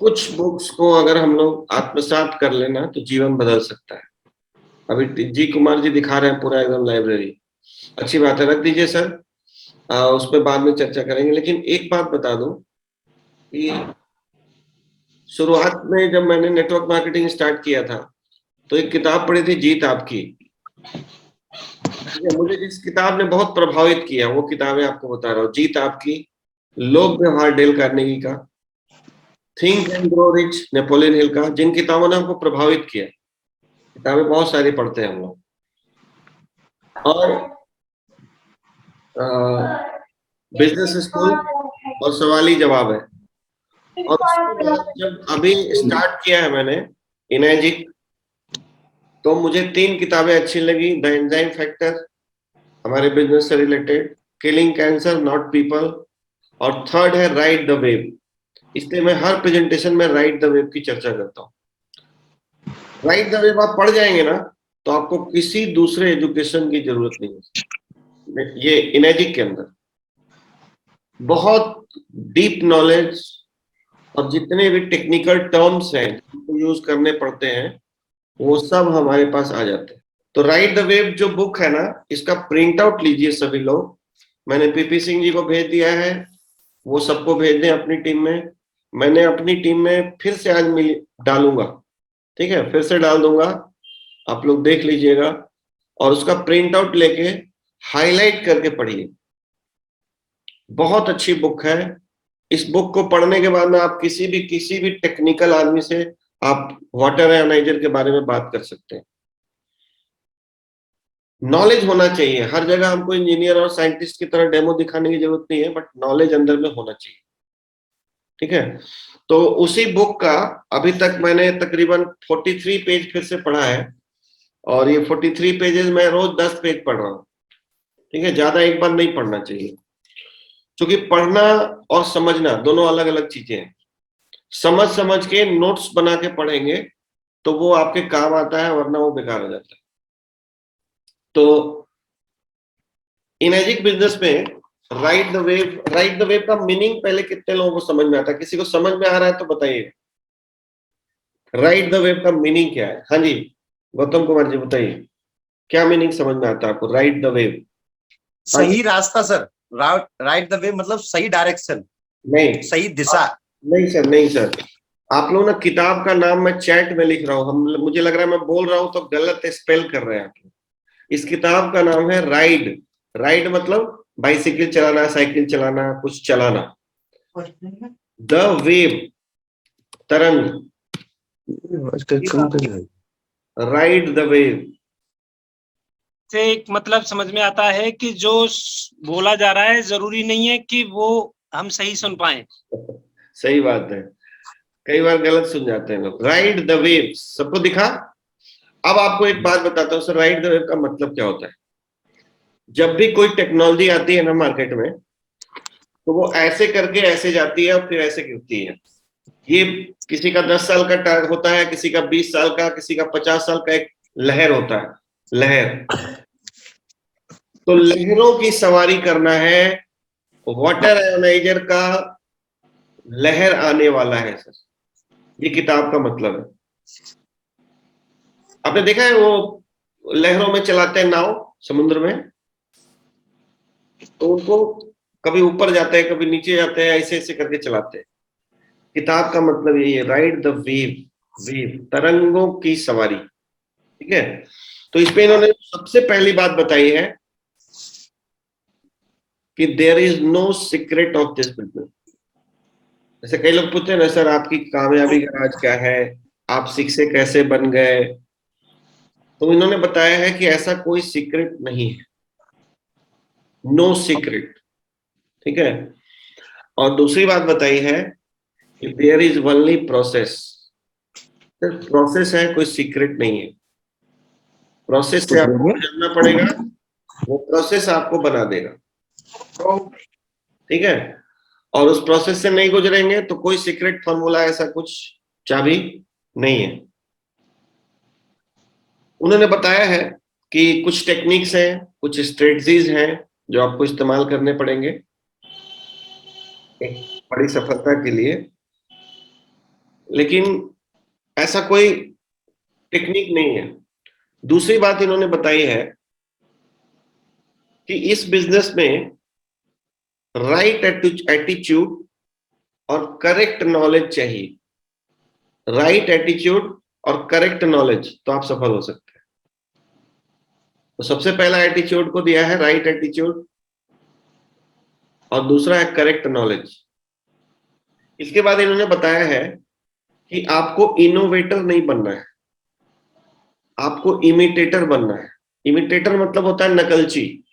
कुछ बुक्स को अगर हम लोग आत्मसात कर लेना तो जीवन बदल सकता है। अभी जी कुमार जी दिखा रहे हैं पूरा एकदम लाइब्रेरी। अच्छी बात है, रख दीजिए सर। उस पर बाद में चर्चा करेंगे, लेकिन एक बात बता दूं कि शुरुआत में जब मैंने नेटवर्क मार्केटिंग स्टार्ट किया था तो एक किताब पढ़ी थी, जीत आपकी। ठीक है, मुझे जिस किताब ने बहुत प्रभावित किया वो किताबें आपको बता रहा हूँ। जीत आपकी, लोक व्यवहार डेल कार्नेगी का, think and grow rich Napoleon Hill का, जिन किताबों ने हमको प्रभावित किया। किताबें बहुत सारी पढ़ते हैं हम लोग। और बिजनेस स्कूल और सवाल ही जवाब है। और उसके बाद जब अभी स्टार्ट किया है मैंने इनर्जिक, तो मुझे 3 किताबें अच्छी लगी। द एंजाइम फैक्टर, हमारे बिजनेस से related, killing cancer not people, और थर्ड है राइड द वेव। इसलिए मैं हर प्रेजेंटेशन में राइड द वेव की चर्चा करता हूँ। राइड द वेव आप पढ़ जाएंगे ना तो आपको किसी दूसरे एजुकेशन की जरूरत नहीं है। ये इनर्जिक के अंदर बहुत डीप नॉलेज और जितने भी टेक्निकल टर्म्स हैं जिनको यूज करने पड़ते हैं वो सब हमारे पास आ जाते हैं। तो राइट द वेव जो बुक है ना, इसका प्रिंट आउट लीजिए सभी लोग। मैंने पीपी सिंह जी को भेज दिया है, वो सबको भेज दें अपनी टीम में। मैंने अपनी टीम में फिर से आज मिल डालूंगा, ठीक है, फिर से डाल दूंगा, आप लोग देख लीजिएगा और उसका प्रिंट आउट लेके हाईलाइट करके पढ़िए। बहुत अच्छी बुक है। इस बुक को पढ़ने के बाद में आप किसी भी टेक्निकल आदमी से आप वाटर एनालाइजर के बारे में बात कर सकते हैं। नॉलेज होना चाहिए हर जगह। हमको इंजीनियर और साइंटिस्ट की तरह डेमो दिखाने की जरूरत नहीं है, बट नॉलेज अंदर में होना चाहिए। ठीक है, तो उसी बुक का अभी तक मैंने तकरीबन 43 पेज फिर से पढ़ा है, और ये 43 पेजेस मैं रोज 10 पेज पढ़ रहा हूँ। ठीक है, ज्यादा एक बार नहीं पढ़ना चाहिए, क्योंकि पढ़ना और समझना दोनों अलग अलग चीजें हैं। समझ समझ के नोट्स बना के पढ़ेंगे तो वो आपके काम आता है, वरना वो बेकार हो जाता है। तो इनर्जिक बिजनेस में राइट द वेव का मीनिंग पहले कितने लोगों को समझ में आता है? किसी को समझ में आ रहा है तो बताइए, राइट द वेव का मीनिंग क्या है? हाँ जी, गौतम कुमार जी बताइए, क्या मीनिंग समझ में आता है आपको राइट द वेव? सही रास्ता सर। राइट द वे मतलब सही डायरेक्शन, नहीं, सही दिशा। नहीं सर, नहीं सर, आप लोग ना किताब का नाम मैं चैट में लिख रहा हूँ, हम मुझे लग रहा है मैं बोल रहा हूँ तो गलत स्पेल कर रहे हैं आप लोग। इस किताब का नाम है राइड। राइड मतलब बाइसिकल चलाना, साइकिल चलाना, कुछ चलाना। द वेव, तरंग, राइड द वेव से एक मतलब समझ में आता है कि जो बोला जा रहा है जरूरी नहीं है कि वो हम सही सुन पाए। सही बात है, कई बार गलत सुन जाते हैं लोग। राइड द वेव सबको दिखा। अब आपको एक बात बताता हूँ सर, राइड द वेव का मतलब क्या होता है। जब भी कोई टेक्नोलॉजी आती है ना मार्केट में, तो वो ऐसे करके ऐसे जाती है और फिर ऐसे गिरती है। ये किसी का 10 साल का होता है, किसी का 20 साल का, किसी का 50 साल का, एक लहर होता है, लहर। तो लहरों की सवारी करना है, वाटर एनालाइजर का लहर आने वाला है सर, ये किताब का मतलब है। आपने देखा है वो लहरों में चलाते हैं नाव समुद्र में, तो उनको कभी ऊपर जाते हैं कभी नीचे जाते हैं, ऐसे ऐसे करके चलाते हैं। किताब का मतलब यही है, राइड द वेव, वेव तरंगों की सवारी। ठीक है, तो इसमें इन्होंने सबसे पहली बात बताई है कि there is no secret of this business. जैसे कई लोग पूछते हैं ना, सर आपकी कामयाबी का राज क्या है, आप शिक्षक कैसे बन गए, तो इन्होंने बताया है कि ऐसा कोई सीक्रेट नहीं है, नो सीक्रेट। ठीक है, और दूसरी बात बताई है कि देयर इज ओनली प्रोसेस। सिर्फ प्रोसेस है, कोई सीक्रेट नहीं है। प्रोसेस से आपको जानना पड़ेगा, वो प्रोसेस आपको बना देगा। ठीक है, और उस प्रोसेस से नहीं गुजरेंगे तो कोई सीक्रेट फॉर्मूला, ऐसा कुछ चाबी नहीं है। उन्होंने बताया है कि कुछ टेक्निक्स हैं, कुछ स्ट्रेटजीज हैं जो आपको इस्तेमाल करने पड़ेंगे एक बड़ी सफलता के लिए। लेकिन ऐसा कोई टेक्निक नहीं है। दूसरी बात इन्होंने बताई है कि इस बिजनेस में राइट एटीट्यूड और करेक्ट नॉलेज चाहिए। राइट एटीट्यूड और करेक्ट नॉलेज तो आप सफल हो सकते हैं। तो सबसे पहला एटीट्यूड को दिया है राइट एटीट्यूड, और दूसरा है करेक्ट नॉलेज। इसके बाद इन्होंने बताया है कि आपको इनोवेटर नहीं बनना है, आपको इमिटेटर बनना है। इमिटेटर मतलब होता है नकलची।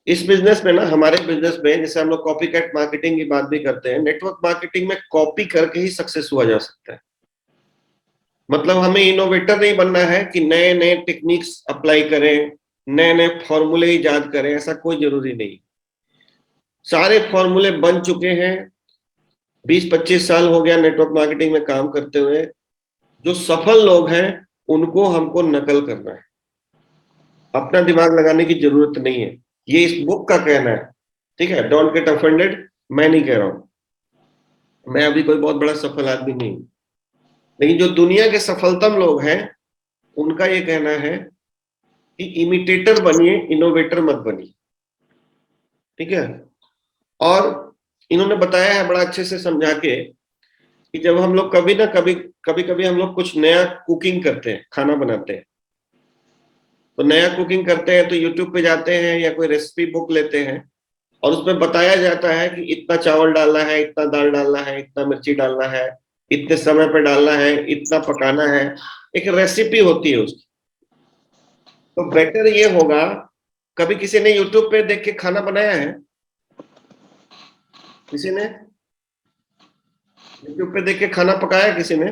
इस बिजनेस में ना, हमारे बिजनेस में, जैसे हम लोग कॉपी कैट मार्केटिंग की बात भी करते हैं, नेटवर्क मार्केटिंग में कॉपी करके ही सक्सेस हुआ जा सकता है। मतलब हमें इनोवेटर नहीं बनना है कि नए नए टेक्निक्स अप्लाई करें, नए नए फॉर्मूले ईजाद करें, ऐसा कोई जरूरी नहीं। सारे फॉर्मूले बन चुके हैं, 20-25 साल हो गया नेटवर्क मार्केटिंग में काम करते हुए। जो सफल लोग हैं उनको हमको नकल करना है, अपना दिमाग लगाने की जरूरत नहीं है। ये इस बुक का कहना है, ठीक है। डोंट गेट ऑफेंडेड, मैं नहीं कह रहा हूं, मैं अभी कोई बहुत बड़ा सफल आदमी नहीं हूं, लेकिन जो दुनिया के सफलतम लोग हैं उनका ये कहना है कि इमिटेटर बनिए, इनोवेटर मत बनिए, ठीक है। और इन्होंने बताया है बड़ा अच्छे से समझा के कि जब हम लोग कभी ना कभी कभी हम लोग कुछ नया कुकिंग करते हैं, खाना बनाते हैं, तो नया कुकिंग करते हैं तो यूट्यूब पे जाते हैं या कोई रेसिपी बुक लेते हैं, और उसमें बताया जाता है कि इतना चावल डालना है, इतना दाल डालना है, इतना मिर्ची डालना है, इतने समय पे डालना है, इतना पकाना है। एक रेसिपी होती है उसकी। तो बेटर ये होगा, कभी किसी ने यूट्यूब पे देख के खाना बनाया है? किसी ने यूट्यूब पे देख के खाना पकाया? किसी ने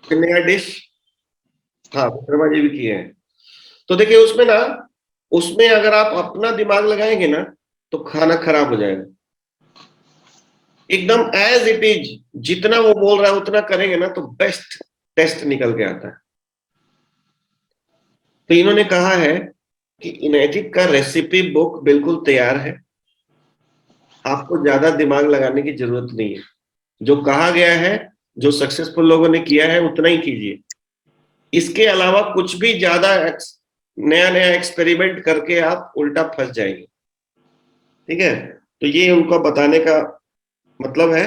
कोई नया डिश? हाँ, विक्रमा जी भी किए हैं। तो देखिए उसमें ना, उसमें अगर आप अपना दिमाग लगाएंगे ना तो खाना खराब हो जाएगा। एकदम एज इट इज, जितना वो बोल रहा है उतना करेंगे ना तो बेस्ट टेस्ट निकल के आता है। तो इन्होंने कहा है कि इनेटिक का रेसिपी बुक बिल्कुल तैयार है, आपको ज्यादा दिमाग लगाने की जरूरत नहीं है। जो कहा गया है, जो सक्सेसफुल लोगों ने किया है उतना ही कीजिए। इसके अलावा कुछ भी ज्यादा नया नया एक्सपेरिमेंट करके आप उल्टा फंस जाएंगे, ठीक है। तो ये उनको बताने का मतलब है।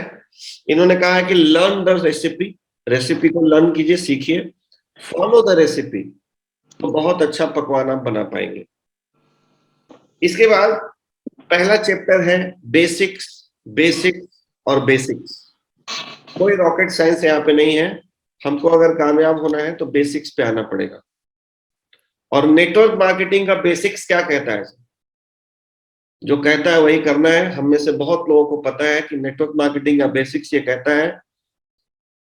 इन्होंने कहा है कि लर्न द रेसिपी, रेसिपी को लर्न कीजिए, सीखिए, फॉलो द रेसिपी, तो बहुत अच्छा पकवान आप बना पाएंगे। इसके बाद पहला चैप्टर है बेसिक्स, बेसिक्स और बेसिक्स। कोई रॉकेट साइंस यहाँ पे नहीं है, हमको अगर कामयाब होना है तो बेसिक्स पे आना पड़ेगा। और नेटवर्क मार्केटिंग का बेसिक्स क्या कहता है? जो कहता है वही करना है। हम में से बहुत लोगों को पता है कि नेटवर्क मार्केटिंग का बेसिक्स ये कहता है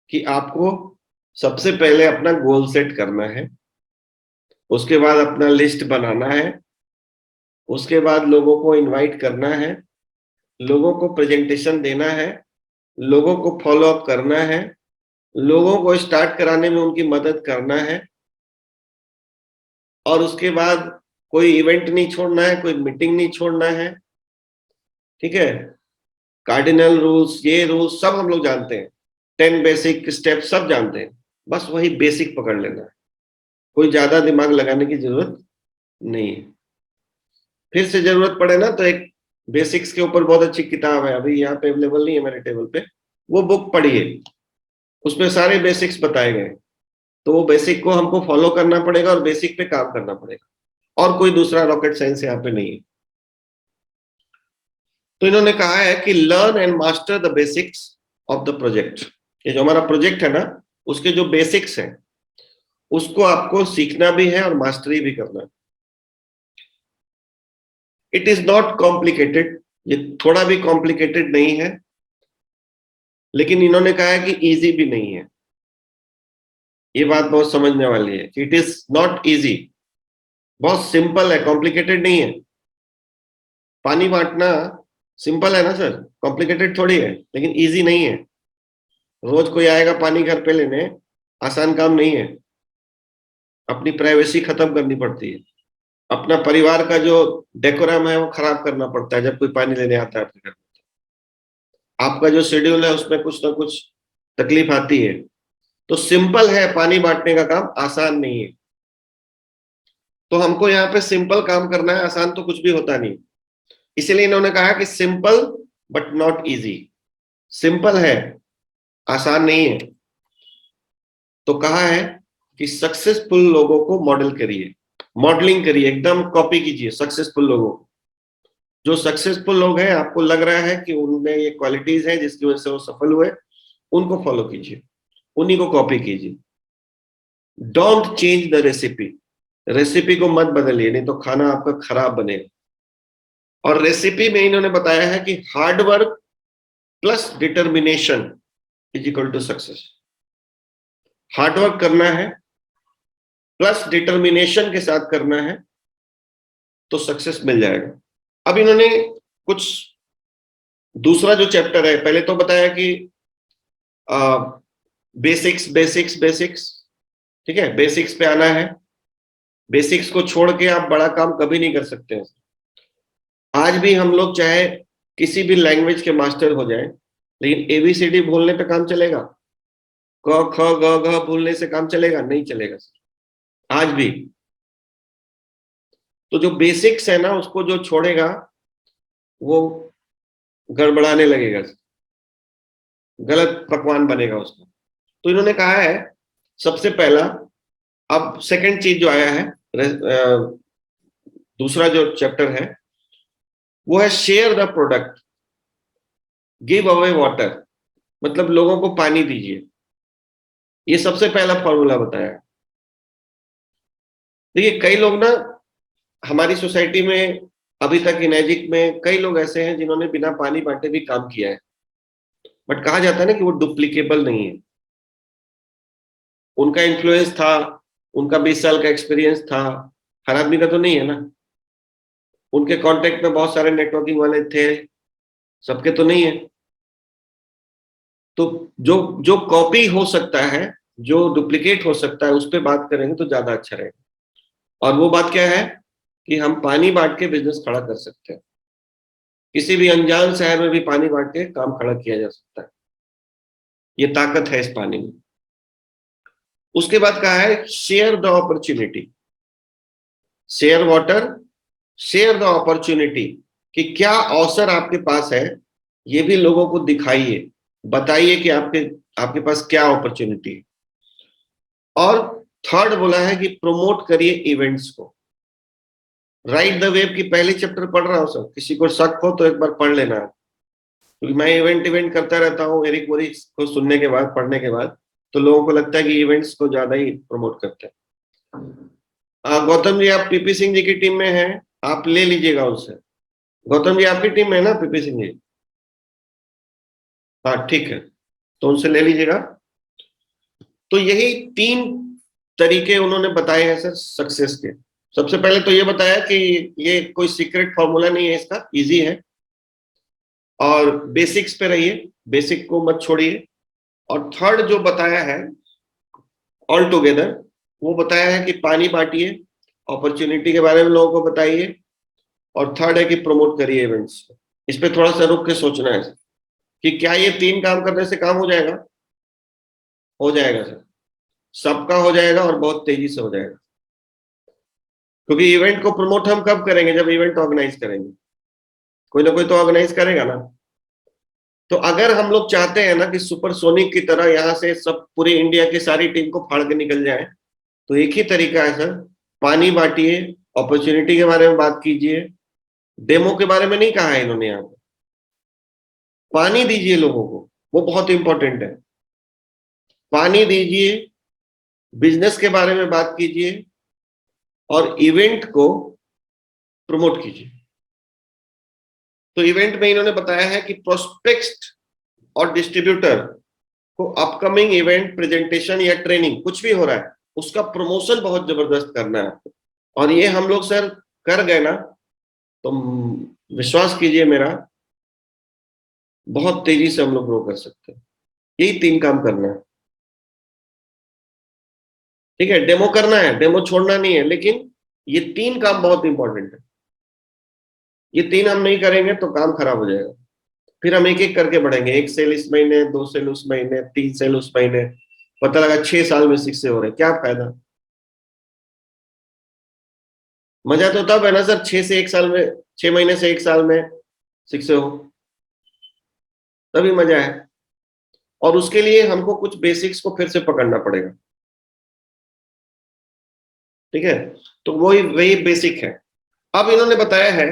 कि आपको सबसे पहले अपना गोल सेट करना है, उसके बाद अपना लिस्ट बनाना है, उसके बाद लोगों को इनवाइट करना है, लोगों को प्रेजेंटेशन देना है, लोगों को फॉलो अप करना है, लोगों को स्टार्ट कराने में उनकी मदद करना है, और उसके बाद कोई इवेंट नहीं छोड़ना है, कोई मीटिंग नहीं छोड़ना है, ठीक है। कार्डिनल रूल्स, ये रूल्स सब हम लोग जानते हैं, 10 बेसिक स्टेप सब जानते हैं, बस वही बेसिक पकड़ लेना है। कोई ज्यादा दिमाग लगाने की जरूरत नहीं है। फिर से जरूरत पड़े ना तो एक बेसिक्स के ऊपर बहुत अच्छी किताब है, अभी यहाँ पे अवेलेबल नहीं है मेरे टेबल पे, वो बुक पढ़िए, उसमें सारे बेसिक्स बताए गए। तो वो बेसिक को हमको फॉलो करना पड़ेगा और बेसिक पे काम करना पड़ेगा, और कोई दूसरा रॉकेट साइंस यहाँ पे नहीं है। तो इन्होंने कहा है कि learn and master the basics of the project. ये जो हमारा प्रोजेक्ट है ना, उसके जो बेसिक्स हैं उसको आपको सीखना भी है और मास्टरी भी करना है। इट इज नॉट कॉम्प्लिकेटेड, ये थोड़ा भी कॉम्प्लिकेटेड नहीं है, लेकिन इन्होंने कहा है कि इजी भी नहीं है। ये बात बहुत समझने वाली है कि इट इज नॉट इजी, बहुत सिंपल है, कॉम्प्लिकेटेड नहीं है। पानी बांटना सिंपल है ना सर, कॉम्प्लिकेटेड थोड़ी है, लेकिन इजी नहीं है। रोज कोई आएगा पानी घर पे लेने, आसान काम नहीं है। अपनी प्राइवेसी खत्म करनी पड़ती है, अपना परिवार का जो डेकोरम है वो खराब करना पड़ता है जब कोई पानी लेने आता है आपके घर। आपका जो शेड्यूल है उसमें कुछ ना कुछ तकलीफ आती है। तो सिंपल है, पानी बांटने का काम आसान नहीं है। तो हमको यहाँ पे सिंपल काम करना है, आसान तो कुछ भी होता नहीं। इसलिए इन्होंने कहा कि simple but not easy. Simple है, आसान नहीं है। तो कहा है कि सक्सेसफुल लोगों को मॉडल करिए, मॉडलिंग करिए, एकदम कॉपी कीजिए सक्सेसफुल लोगों को। जो सक्सेसफुल लोग हैं, आपको लग रहा है कि उनमें ये क्वालिटीज हैं जिसकी वजह से वो सफल हुए, उनको फॉलो कीजिए, उन्हीं को कॉपी कीजिए। Don't change the recipe, recipe को मत बदलिए, नहीं तो खाना आपका खराब बनेगा। और रेसिपी में इन्होंने बताया है कि hard work plus determination is equal to success. Hard work करना है प्लस डिटर्मिनेशन के साथ करना है तो सक्सेस मिल जाएगा। अब इन्होंने कुछ दूसरा जो चैप्टर है, पहले तो बताया कि बेसिक्स बेसिक्स बेसिक्स, ठीक है, बेसिक्स पे आना है। बेसिक्स को छोड़ के आप बड़ा काम कभी नहीं कर सकते हैं। आज भी हम लोग चाहे किसी भी लैंग्वेज के मास्टर हो जाएं, लेकिन एबीसीडी बोलने पे काम चलेगा? क ख ग घ बोलने से काम चलेगा? नहीं चलेगा सर, आज भी। तो जो बेसिक्स है ना, उसको जो छोड़ेगा वो गड़बड़ाने लगेगा, गलत पकवान बनेगा उसका। तो इन्होंने कहा है सबसे पहला, अब सेकंड चीज जो आया है, दूसरा जो चैप्टर है वो है share the product, give away water, मतलब लोगों को पानी दीजिए। ये सबसे पहला फॉर्मूला बताया। देखिए कई लोग ना हमारी सोसाइटी में, अभी तक इनैजिक में कई लोग ऐसे हैं जिन्होंने बिना पानी बांटे भी काम किया है, बट कहा जाता है ना कि वो डुप्लीकेबल नहीं है। उनका इन्फ्लुएंस था, उनका 20 साल का एक्सपीरियंस था, हर आदमी का तो नहीं है ना। उनके कांटेक्ट में बहुत सारे नेटवर्किंग वाले थे, सबके तो नहीं है। तो जो जो कॉपी हो सकता है, जो डुप्लीकेट हो सकता है, उस पर बात करेंगे तो ज्यादा अच्छा रहेगा। और वो बात क्या है कि हम पानी बांट के बिजनेस खड़ा कर सकते हैं। किसी भी अनजान शहर में भी पानी बांट के काम खड़ा किया जा सकता है। ये ताकत है इस पानी में। उसके बाद कहा है share the opportunity, share water, share the opportunity, कि क्या अवसर आपके पास है ये भी लोगों को दिखाइए, बताइए कि आपके पास क्या अपॉर्चुनिटी है। और थर्ड बोला है कि प्रमोट करिए इवेंट्स को। राइट द वेव की पहली चैप्टर पढ़ रहा हूं सर, किसी को शक हो तो एक बार पढ़ लेना है, क्योंकि मैं इवेंट करता रहता हूँ एरिक वोरिस को सुनने के बाद, पढ़ने के बाद, तो लोगों को लगता है कि इवेंट्स को ज्यादा ही प्रमोट करते हैं। गौतम जी आप पीपी सिंह जी की टीम में हैं, आप ले लीजिएगा उनसे। गौतम जी आपकी टीम में है ना पीपी सिंह जी? हाँ ठीक है, तो उनसे ले लीजिएगा। तो यही 3 तरीके उन्होंने बताए हैं सर सक्सेस के। सबसे पहले तो ये बताया कि ये कोई सीक्रेट फॉर्मूला नहीं है, इसका इजी है। और बेसिक्स पे रहिए, बेसिक को मत छोड़िए। और थर्ड जो बताया है ऑल टुगेदर, वो बताया है कि पानी बांटिए, अपॉर्चुनिटी के बारे में लोगों को बताइए, और थर्ड है कि प्रमोट करिए इवेंट्स। इस पे थोड़ा सा रुक के सोचना है कि क्या ये 3 काम करने से काम हो जाएगा? हो जाएगा सर, सबका हो जाएगा और बहुत तेजी से हो जाएगा। क्योंकि इवेंट को प्रमोट हम कब करेंगे? जब इवेंट ऑर्गेनाइज करेंगे, कोई ना कोई तो ऑर्गेनाइज करेगा ना। तो अगर हम लोग चाहते हैं ना कि सुपरसोनिक की तरह यहाँ से सब पूरी इंडिया की सारी टीम को फाड़ के निकल जाए, तो एक ही तरीका है सर, पानी बांटिए, अपॉर्चुनिटी के बारे में बात कीजिए। डेमो के बारे में नहीं कहा है इन्होंने यहाँ पे, पानी दीजिए लोगों को, वो बहुत इंपॉर्टेंट है। पानी दीजिए, बिजनेस के बारे में बात कीजिए, और इवेंट को प्रमोट कीजिए। तो इवेंट में इन्होंने बताया है कि प्रोस्पेक्ट और डिस्ट्रीब्यूटर को अपकमिंग इवेंट, प्रेजेंटेशन या ट्रेनिंग कुछ भी हो रहा है, उसका प्रमोशन बहुत जबरदस्त करना है। और ये हम लोग सर कर गए ना, तो विश्वास कीजिए मेरा, बहुत तेजी से हम लोग ग्रो कर सकते हैं। यही 3 काम करना है, ठीक है। डेमो करना है, डेमो छोड़ना नहीं है, लेकिन ये 3 काम बहुत इंपॉर्टेंट है। ये 3 हम नहीं करेंगे तो काम खराब हो जाएगा। फिर हम एक एक करके बढ़ेंगे, 1 सेल इस महीने, 2 सेल उस महीने, 3 सेल उस महीने, पता लगा 6 साल में 6 हो रहे, क्या फायदा? मजा तो तब है ना सर, 6 से 1 साल में, 6 महीने से 1 साल में 6 हो, तभी मजा है। और उसके लिए हमको कुछ बेसिक्स को फिर से पकड़ना पड़ेगा, ठीक है? तो वही वही बेसिक है। अब इन्होंने बताया है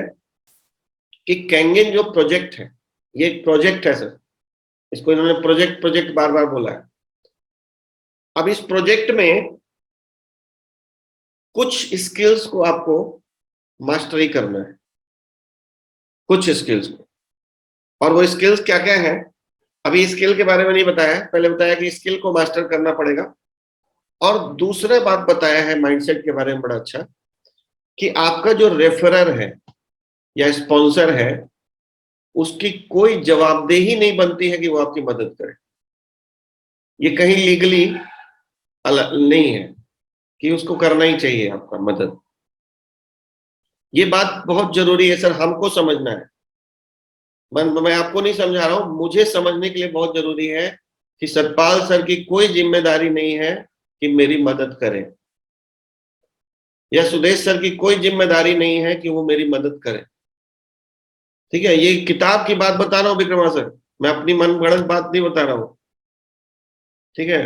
कि कैंगेन जो प्रोजेक्ट है, ये एक प्रोजेक्ट है सर, इसको इन्होंने प्रोजेक्ट प्रोजेक्ट बार बार बोला है। अब इस प्रोजेक्ट में कुछ स्किल्स को आपको मास्टरी करना है, कुछ स्किल्स को। और वो स्किल्स क्या क्या है, अभी स्किल के बारे में नहीं बताया है, पहले बताया कि स्किल को मास्टर करना पड़ेगा। और दूसरा बात बताया है माइंडसेट के बारे में बड़ा अच्छा, कि आपका जो रेफरर है या स्पॉन्सर है, उसकी कोई जवाबदेही नहीं बनती है कि वो आपकी मदद करे। ये कहीं लीगली नहीं है कि उसको करना ही चाहिए आपका मदद। ये बात बहुत जरूरी है सर, हमको समझना है। मैं आपको नहीं समझा रहा हूं, मुझे समझने के लिए बहुत जरूरी है कि सतपाल सर की कोई जिम्मेदारी नहीं है कि मेरी मदद करें, या सुदेश सर की कोई जिम्मेदारी नहीं है कि वो मेरी मदद करें। ठीक है, ये किताब की बात बता रहा हूँ विक्रमा सर, मैं अपनी मनगढ़ंत बात नहीं बता रहा हूँ, ठीक है?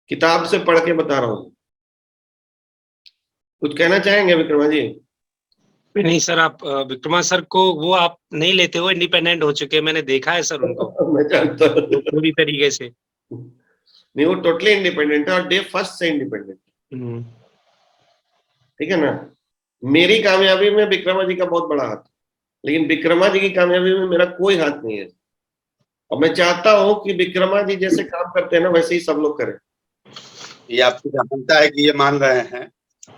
किताब से पढ़ के बता रहा हूँ। कुछ कहना चाहेंगे विक्रमा जी? नहीं सर, आप विक्रमा सर को वो आप नहीं लेते हो, इंडिपेंडेंट हो चुके हैं, मैंने देखा है सर उनको मैं जानता हूँ, वो पूरी तरीके से। नहीं वो टोटली इंडिपेंडेंट है और डे फर्स्ट से इंडिपेंडेंट, ठीक है ना? मेरी कामयाबी में विक्रमा जी का बहुत बड़ा हाथ, लेकिन विक्रमा जी की कामयाबी में मेरा कोई हाथ नहीं है। और मैं चाहता हूं कि विक्रमा जी जैसे काम करते हैं ना, वैसे ही सब लोग करें। ये आपकी जानता है कि ये मान रहे हैं,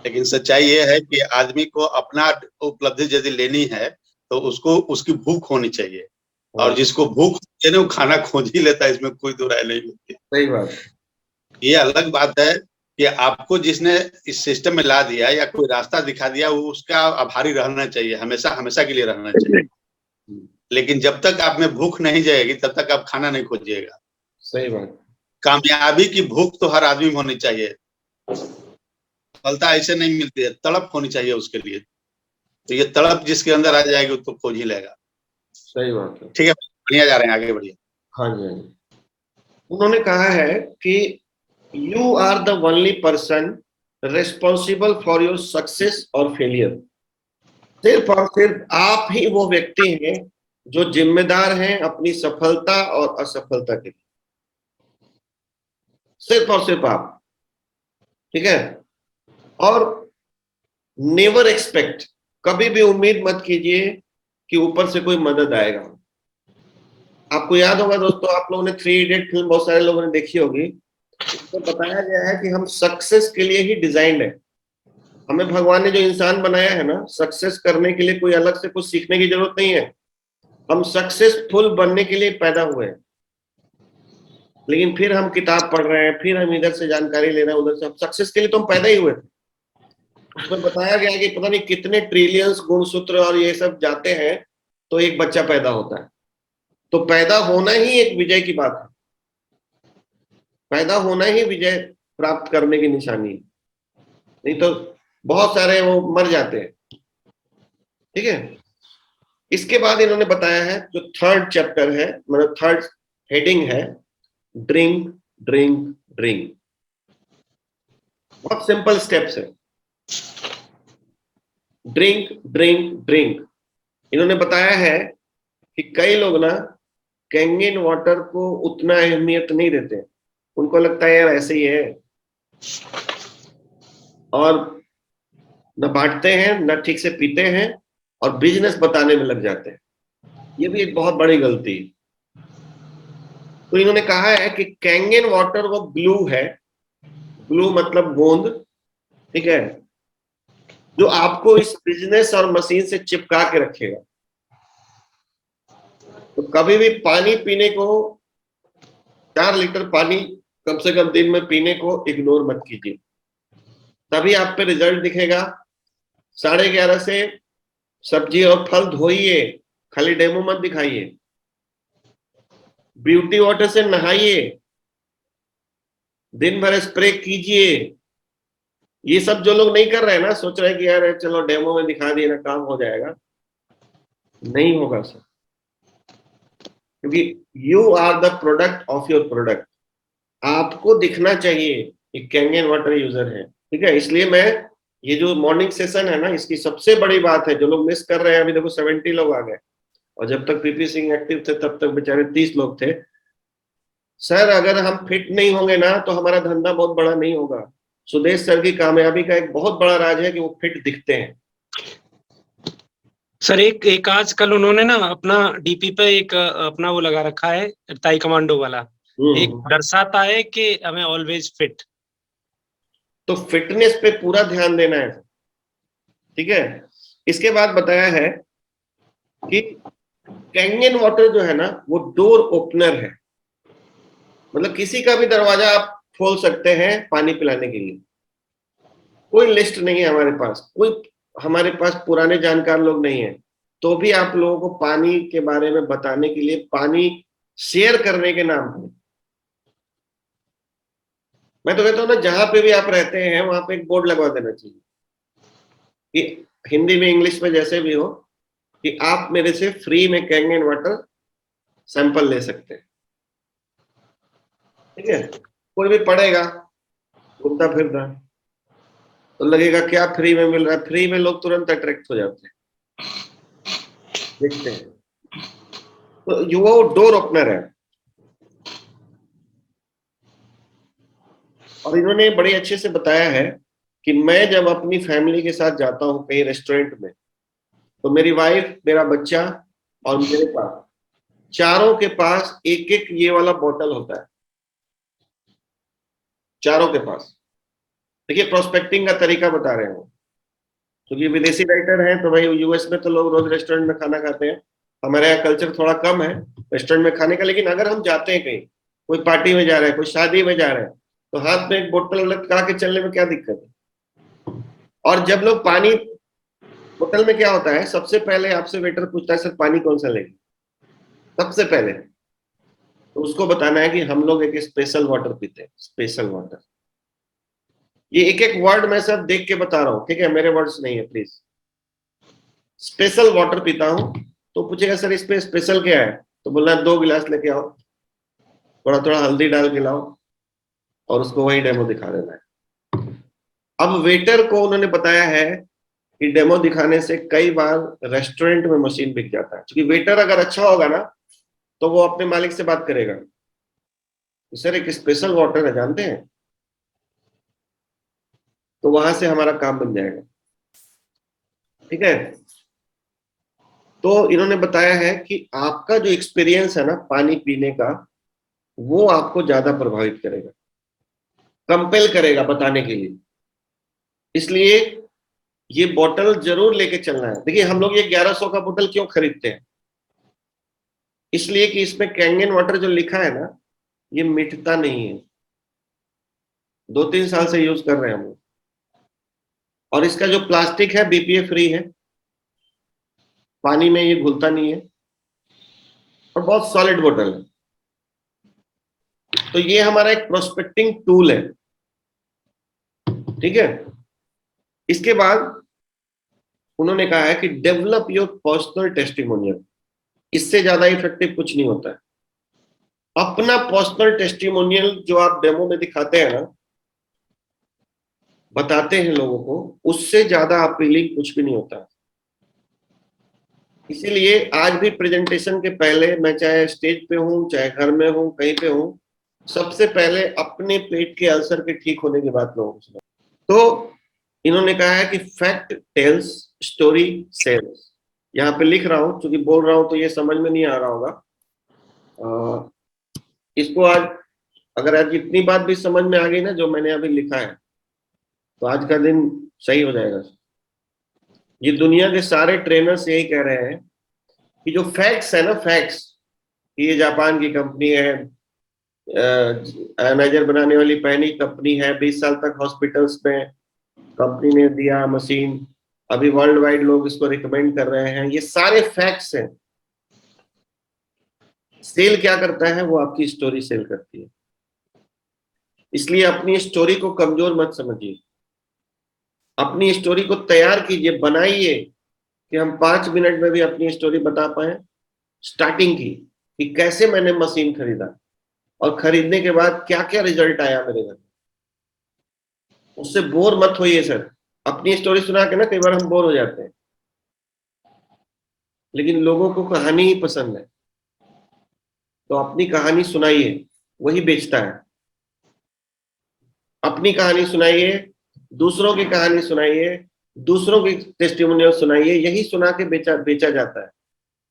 लेकिन सच्चाई ये है कि आदमी को अपना उपलब्धि यदि लेनी है तो उसको उसकी भूख होनी चाहिए, और जिसको भूख होती है ना वो खाना खोज ही लेता है, इसमें कोई दो राय नहीं होती। सही बात। ये अलग बात है कि आपको जिसने इस सिस्टम में ला दिया या कोई रास्ता दिखा दिया, वो उसका आभारी रहना चाहिए, हमेशा हमेशा के लिए रहना चाहिए। लेकिन जब तक आप में भूख नहीं जाएगी तब तक आप खाना नहीं खोजिएगा। सही बात। कामयाबी की भूख तो हर आदमी में होनी चाहिए, सफलता ऐसे नहीं मिलती है, तड़प होनी चाहिए उसके लिए। तो ये तड़प जिसके अंदर आ जाएगी तो खोज ही लेगा। सही बात है। ठीक है, बढ़िया जा रहे हैं, आगे बढ़िए। हाँ जी, हाँ जी। उन्होंने कहा है कि you are the only person responsible for your success और फेलियर। सिर्फ और सिर्फ आप ही वो व्यक्ति हैं जो जिम्मेदार हैं अपनी सफलता और असफलता के लिए, सिर्फ और सिर्फ आप, ठीक है? और नेवर एक्सपेक्ट, कभी भी उम्मीद मत कीजिए कि ऊपर से कोई मदद आएगा। आपको याद होगा दोस्तों, आप लोगों ने 3 इडियट फिल्म बहुत सारे लोगों ने देखी होगी, उसमें बताया गया है कि हम सक्सेस के लिए ही डिजाइंड है। हमें भगवान ने जो इंसान बनाया है ना, सक्सेस करने के लिए कोई अलग से कुछ सीखने की जरूरत नहीं है, हम सक्सेसफुल बनने के लिए पैदा हुए हैं। लेकिन फिर हम किताब पढ़ रहे हैं, फिर हम इधर से जानकारी ले रहे हैं, उधर से। हम सक्सेस के लिए तो हम पैदा ही हुए थे। उसमें बताया गया कि पता नहीं कितने ट्रिलियंस गुणसूत्र और ये सब जाते हैं तो एक बच्चा पैदा होता है। तो पैदा होना ही एक विजय की बात है, पैदा होना ही विजय प्राप्त करने की निशानी है, नहीं तो बहुत सारे वो मर जाते हैं, ठीक है? इसके बाद इन्होंने बताया है जो थर्ड चैप्टर है, मतलब थर्ड हेडिंग है, ड्रिंक ड्रिंक ड्रिंक। बहुत सिंपल स्टेप्स है, ड्रिंक ड्रिंक ड्रिंक। इन्होंने बताया है कि कई लोग ना कैंगेन वाटर को उतना अहमियत नहीं देते, उनको लगता है यार ऐसे ही है, और न बांटते हैं न ठीक से पीते हैं और बिजनेस बताने में लग जाते हैं। ये भी एक बहुत बड़ी गलती है। तो इन्होंने कहा है कि कैंगेन वाटर वो ग्लू है, ग्लू मतलब गोंद, ठीक है, जो आपको इस बिजनेस और मशीन से चिपका के रखेगा। तो कभी भी पानी पीने को, 4 लीटर पानी कम से कम दिन में पीने को इग्नोर मत कीजिए, तभी आप पे रिजल्ट दिखेगा। 11:30 से सब्जी और फल धोइए, खाली डेमो मत दिखाइए। ब्यूटी वाटर से नहाइए, दिन भर स्प्रे कीजिए। ये सब जो लोग नहीं कर रहे हैं ना, सोच रहे हैं कि यार चलो डेमो में दिखा दिए ना काम हो जाएगा, नहीं होगा सर, क्योंकि you are the product of your product. आपको दिखना चाहिए कि कैंगन वाटर यूजर है, ठीक है। इसलिए मैं ये जो मॉर्निंग सेशन है ना, इसकी सबसे बड़ी बात है जो लोग मिस कर रहे हैं, अभी देखो 70 लोग आ गए, और जब तक पीपी सिंह एक्टिव थे तब तक बेचारे 30 लोग थे। सर अगर हम फिट नहीं होंगे ना तो हमारा धंधा बहुत बड़ा नहीं होगा। सुदेश सर की कामयाबी का एक बहुत बड़ा राज है कि वो फिट दिखते हैं। सर एक आजकल उन्होंने ना अपना डीपी पे एक अपना वो लगा रखा है, ताई कमांडो वाला, एक दर्शाता है कि हमें ऑलवेज फिट। तो फिटनेस पे पूरा ध्यान देना है, ठीक है। इसके बाद बताया है कि कैंगन वाटर जो है ना वो डोर ओपनर है, मतलब किसी का भी दरवाजा आप खोल सकते हैं पानी पिलाने के लिए। कोई लिस्ट नहीं है हमारे पास, कोई हमारे पास पुराने जानकार लोग नहीं है, तो भी आप लोगों को पानी के बारे में बताने के लिए, पानी शेयर करने के नाम पर, मैं तो कहता हूँ ना, जहां पे भी आप रहते हैं वहां पे एक बोर्ड लगवा देना चाहिए कि हिंदी में इंग्लिश में जैसे भी हो, कि आप मेरे से फ्री में कैंगन वाटर सैंपल ले सकते हैं, ठीक है। कोई भी पढ़ेगा घूमता फिरता तो लगेगा क्या फ्री में मिल रहा है, फ्री में लोग तुरंत अट्रैक्ट हो जाते हैं, देखते हैं। तो युवा डोर ओपनर है। और इन्होंने बड़े अच्छे से बताया है कि मैं जब अपनी फैमिली के साथ जाता हूँ कहीं रेस्टोरेंट में, तो मेरी वाइफ, मेरा बच्चा और मेरे पास, चारों के पास एक एक ये वाला बोतल होता है, चारों के पास। देखिए प्रोस्पेक्टिंग का तरीका बता रहे हैं, क्योंकि विदेशी राइटर हैं तो भाई यूएस में तो लोग रोज रेस्टोरेंट में खाना खाते हैं, हमारे यहाँ कल्चर थोड़ा कम है रेस्टोरेंट में खाने का। लेकिन अगर हम जाते हैं कहीं, कोई पार्टी में जा रहे हैं, कोई शादी में जा रहे हैं, तो हाथ में एक बोतल लटका के चलने में क्या दिक्कत है। और जब लोग पानी, बोतल में क्या होता है, सबसे पहले आपसे वेटर पूछता है सर पानी कौन सा लेंगे, सबसे पहले तो उसको बताना है कि हम लोग एक स्पेशल वाटर पीते हैं, स्पेशल वाटर। ये एक एक वर्ड मैं सब देख के बता रहा हूँ, ठीक है, मेरे वर्ड्स नहीं है प्लीज। स्पेशल वाटर पीता हूँ, तो पूछेगा सर इस पे स्पेशल क्या है, तो बोलना 2 गिलास लेके आओ, थोड़ा थोड़ा हल्दी डाल के लाओ, और उसको वही डेमो दिखा देना है। अब वेटर को उन्होंने बताया है कि डेमो दिखाने से कई बार रेस्टोरेंट में मशीन बिक जाता है, क्योंकि वेटर अगर अच्छा होगा ना तो वो अपने मालिक से बात करेगा, सर एक स्पेशल वाटर है जानते हैं, तो वहां से हमारा काम बन जाएगा, ठीक है। तो इन्होंने बताया है कि आपका जो एक्सपीरियंस है ना पानी पीने का, वो आपको ज्यादा प्रभावित करेगा, कंपेल करेगा बताने के लिए। इसलिए ये बोतल जरूर लेके चलना है। देखिए हम लोग ये 1100 का बोतल क्यों खरीदते हैं, इसलिए कि इसमें कैंगन वाटर जो लिखा है ना, ये मिटता नहीं है, 2-3 साल से यूज कर रहे हैं हम लोग। और इसका जो प्लास्टिक है बीपीए फ्री है, पानी में ये घुलता नहीं है, और बहुत सॉलिड बोतल है। तो ये हमारा एक प्रोस्पेक्टिंग टूल है, ठीक है। इसके बाद उन्होंने कहा है कि डेवलप योर पर्सनल टेस्टिमोनियल, इससे ज्यादा इफेक्टिव कुछ नहीं होता है। अपना पर्सनल टेस्टिमोनियल जो आप डेमो में दिखाते हैं ना, बताते हैं लोगों को, उससे ज्यादा अपीलिंग कुछ भी नहीं होता है। इसीलिए आज भी प्रेजेंटेशन के पहले, मैं चाहे स्टेज पे हूं चाहे घर में हूं कहीं पे हूं, सबसे पहले अपने पेट के अल्सर के ठीक होने की बात लोगों को सुना। तो इन्होंने कहा है कि फैक्ट टेल्स स्टोरी सेल्स, यहाँ पे लिख रहा हूं क्योंकि बोल रहा हूं तो ये समझ में नहीं आ रहा होगा। इसको आज अगर आज इतनी बात भी समझ में आ गई ना जो मैंने अभी लिखा है, तो आज का दिन सही हो जाएगा। ये दुनिया के सारे ट्रेनर्स यही कह रहे हैं कि जो फैक्ट्स है ना, फैक्ट्स, ये जापान की कंपनी है, आयनाइजर बनाने वाली पहली कंपनी है, 20 साल तक हॉस्पिटल्स में कंपनी ने दिया मशीन, अभी वर्ल्ड वाइड लोग इसको रिकमेंड कर रहे हैं, ये सारे फैक्ट्स हैं। सेल क्या करता है, वो आपकी स्टोरी सेल करती है। इसलिए अपनी स्टोरी को कमजोर मत समझिए, अपनी स्टोरी को तैयार कीजिए, बनाइए कि हम 5 मिनट में भी अपनी स्टोरी बता पाए। स्टार्टिंग की कि कैसे मैंने मशीन खरीदा और खरीदने के बाद क्या क्या रिजल्ट आया मेरे घर में। उससे बोर मत होइए सर। अपनी स्टोरी सुना के ना कई बार हम बोर हो जाते हैं, लेकिन लोगों को कहानी ही पसंद है, तो अपनी कहानी सुनाइए, वही बेचता है। अपनी कहानी सुनाइए, दूसरों की कहानी सुनाइए, दूसरों की टेस्टिमोनियल सुनाइए, यही सुना के बेचा जाता है।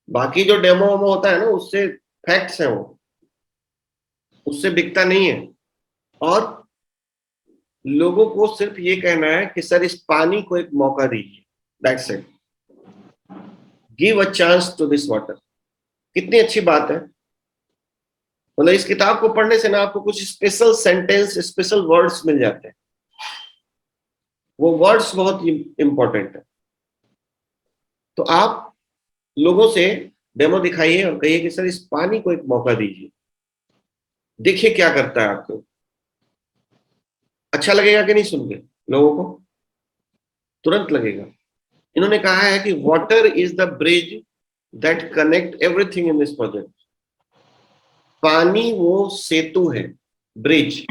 बाकी जो डेमो वेमो होता है ना, उससे फैक्ट्स हैं, वो उससे बिकता नहीं है। और लोगों को सिर्फ ये कहना है कि सर इस पानी को एक मौका दीजिए, that's it, give a chance to this water. कितनी अच्छी बात है। मतलब इस किताब को पढ़ने से ना आपको कुछ स्पेशल सेंटेंस, स्पेशल वर्ड्स मिल जाते हैं, वो वर्ड्स बहुत इंपॉर्टेंट है। तो आप लोगों से डेमो दिखाइए और कहिए कि सर इस पानी को एक मौका दीजिए, देखिए क्या करता है आपको। अच्छा लगेगा कि नहीं सुन के? लोगों को तुरंत लगेगा। इन्होंने कहा है कि water is the bridge that connect everything in this project. पानी वो सेतु है, ब्रिज,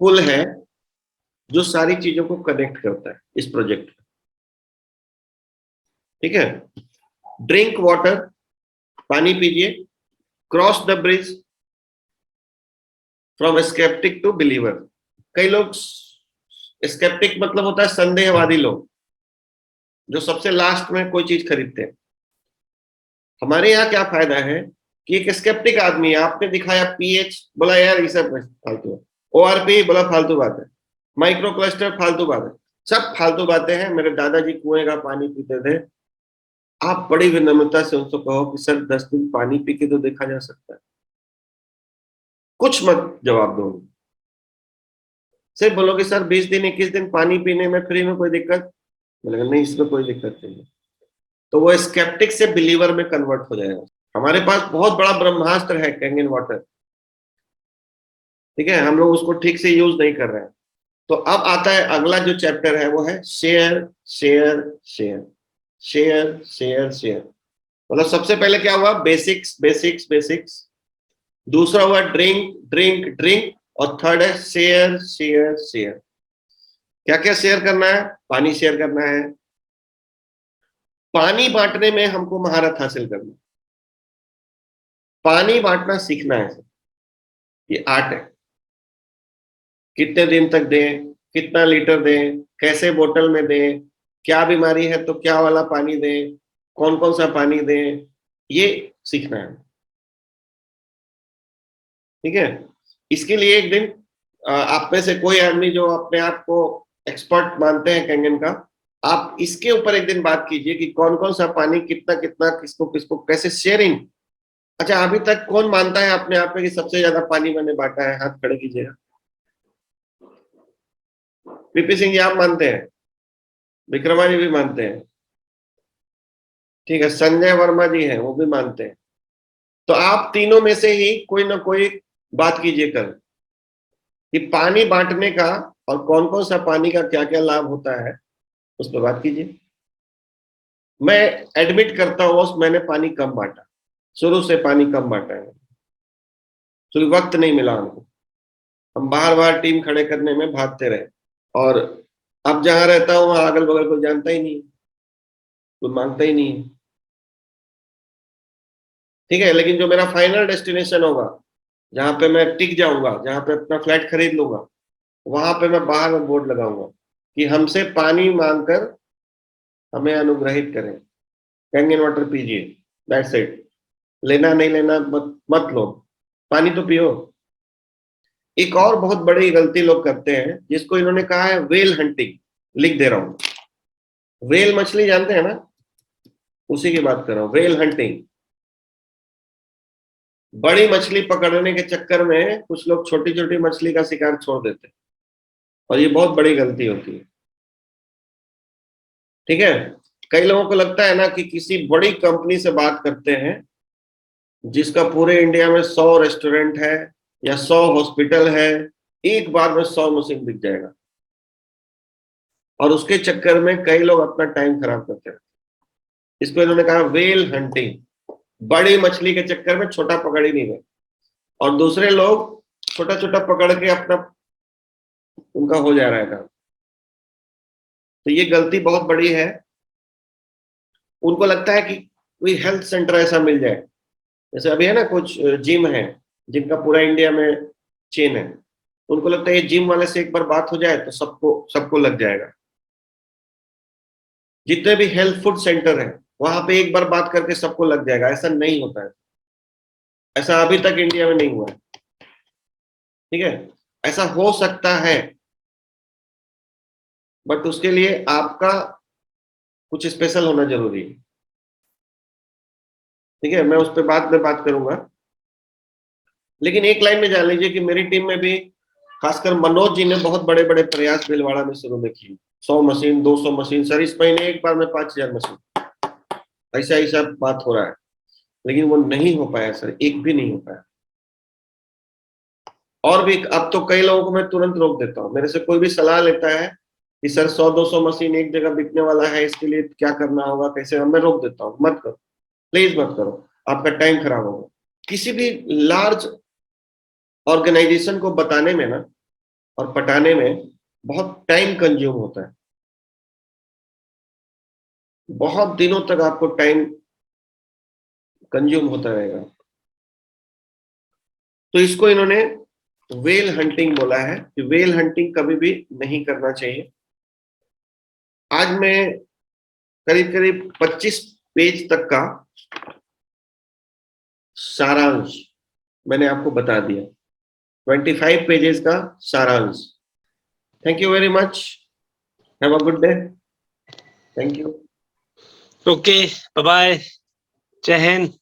पुल है, जो सारी चीजों को कनेक्ट करता है इस प्रोजेक्ट में। ठीक है। ड्रिंक वाटर, पानी पीजिए। Cross the bridge from sceptic to believer. कई लोग, स्केप्टिक मतलब होता है संदेहवादी लोग, जो सबसे लास्ट में कोई चीज खरीदते हैं। हमारे यहाँ क्या फायदा है कि एक स्केप्टिक आदमी, आपने दिखाया पीएच, बोला यार ये सब फालतू है, ओआरपी बोला फालतू बात है, माइक्रो क्लस्टर फालतू बात है, सब फालतू बातें हैं, मेरे दादाजी कुएं का पानी पीते थे। आप बड़ी विनम्रता से उनसे कहो कि सर 10 दिन पानी पी के तो देखा जा सकता है, कुछ मत जवाब दो। सिर्फ बोलो कि सर 20 दिन 21 दिन पानी पीने में फ्री में कोई दिक्कत? बोलेगा नहीं, इसमें कोई दिक्कत नहीं है। तो वो स्केप्टिक से बिलीवर में कन्वर्ट हो जाएगा। हमारे पास बहुत बड़ा ब्रह्मास्त्र है, कैंगन वाटर। ठीक है, हम लोग उसको ठीक से यूज नहीं कर रहे हैं। तो अब आता है अगला जो चैप्टर है, वो है share share share share share share. मतलब सबसे पहले क्या हुआ? Basics basics basics. दूसरा हुआ ड्रिंक ड्रिंक ड्रिंक। और थर्ड है शेयर शेयर शेयर। क्या क्या शेयर करना है? पानी शेयर करना है। पानी बांटने में हमको महारत हासिल करनी, पानी बांटना सीखना है। ये आर्ट है। कितने दिन तक दें, कितना लीटर दें, कैसे बोतल में दें, क्या बीमारी है तो क्या वाला पानी दें, कौन कौन सा पानी दें, ये सीखना है। ठीक है। इसके लिए एक दिन आप में से कोई आदमी जो अपने आप को एक्सपर्ट मानते हैं कैंगन का, आप इसके ऊपर एक दिन बात कीजिए कि कौन कौन सा पानी कितना कितना, किसको किसको कैसे शेयरिंग। अच्छा, अभी तक कौन मानता है अपने आप में कि सबसे ज्यादा पानी मैंने बांटा है? हाथ खड़े कीजिएगा। पीपी सिंह जी आप मानते हैं? विक्रमा जी भी मानते हैं? ठीक है, संजय वर्मा जी हैं, वो भी मानते हैं। तो आप तीनों में से ही कोई ना कोई बात कीजिए कल कि पानी बांटने का और कौन कौन सा पानी का क्या क्या लाभ होता है, उस पर बात कीजिए। मैं एडमिट करता हूं मैंने पानी कम बांटा, शुरू से पानी कम बांटा है, तो वक्त नहीं मिला हमको। हम बाहर बाहर टीम खड़े करने में भागते रहे, और अब जहां रहता हूं वहां अगल बगल कोई जानता ही नहीं, कोई मांगता ही नहीं है। ठीक है, लेकिन जो मेरा फाइनल डेस्टिनेशन होगा, जहां पे मैं टिक जाऊंगा, जहां पे अपना फ्लैट खरीद लूंगा, वहां पे मैं बाहर में बोर्ड लगाऊंगा कि हमसे पानी मांगकर हमें अनुग्रहित करें, कैंगन वाटर पीजिए, दैट्स इट। लेना नहीं लेना मत लो, पानी तो पियो। एक और बहुत बड़ी गलती लोग करते हैं, जिसको इन्होंने कहा है वेल हंटिंग। लिख दे रहा हूं। वेल मछली जानते हैं ना, उसी की बात कर रहा हूं, वेल हंटिंग। बड़ी मछली पकड़ने के चक्कर में कुछ लोग छोटी छोटी मछली का शिकार छोड़ देते हैं, और ये बहुत बड़ी गलती होती है। ठीक है। कई लोगों को लगता है ना कि किसी बड़ी कंपनी से बात करते हैं जिसका पूरे इंडिया में 100 रेस्टोरेंट है या 100 हॉस्पिटल है, एक बार में 100 मशीन बिक जाएगा। और उसके चक्कर में कई लोग अपना टाइम खराब करते हैं। इसको इन्होंने कहा वेल हंटिंग। बड़ी मछली के चक्कर में छोटा पकड़ ही नहीं गए, और दूसरे लोग छोटा छोटा पकड़ के अपना उनका हो जा रहा है काम। तो ये गलती बहुत बड़ी है। उनको लगता है कि कोई हेल्थ सेंटर ऐसा मिल जाए, जैसे अभी है ना कुछ जिम है जिनका पूरा इंडिया में चेन है, उनको लगता है ये जिम वाले से एक बार बात हो जाए तो सबको लग जाएगा। जितने भी हेल्थ फूड सेंटर है वहां पे एक बार बात करके सबको लग जाएगा, ऐसा नहीं होता है। ऐसा अभी तक इंडिया में नहीं हुआ है, ठीक है। ऐसा हो सकता है, बट उसके लिए आपका कुछ स्पेशल होना जरूरी है, ठीक है। मैं उस पर बाद में बात करूंगा, लेकिन एक लाइन में जान लीजिए कि मेरी टीम में भी खासकर मनोज जी ने बहुत बड़े बड़े प्रयास भीलवाड़ा में शुरू में किए। 100 मशीन, 200 मशीन, सर इस महीने एक बार में 5000 मशीन, ऐसा ऐसा बात हो रहा है, लेकिन वो नहीं हो पाया सर, एक भी नहीं हो पाया। और भी अब तो कई लोगों को मैं तुरंत रोक देता हूँ। मेरे से कोई भी सलाह लेता है कि सर 100-200 मशीन एक जगह बिकने वाला है, इसके लिए क्या करना होगा, कैसे, मैं रोक देता हूँ, मत करो, प्लीज मत करो, आपका टाइम खराब होगा। किसी भी लार्ज ऑर्गेनाइजेशन को बताने में ना और पटाने में बहुत टाइम कंज्यूम होता है, बहुत दिनों तक आपको टाइम कंज्यूम होता रहेगा। तो इसको इन्होंने वेल हंटिंग बोला है कि वेल हंटिंग कभी भी नहीं करना चाहिए। आज मैं करीब करीब 25 पेज तक का सारांश मैंने आपको बता दिया, 25 पेजेस का सारांश। Thank you very much, have a good day, thank you. Okay, bye bye, जय हिंद।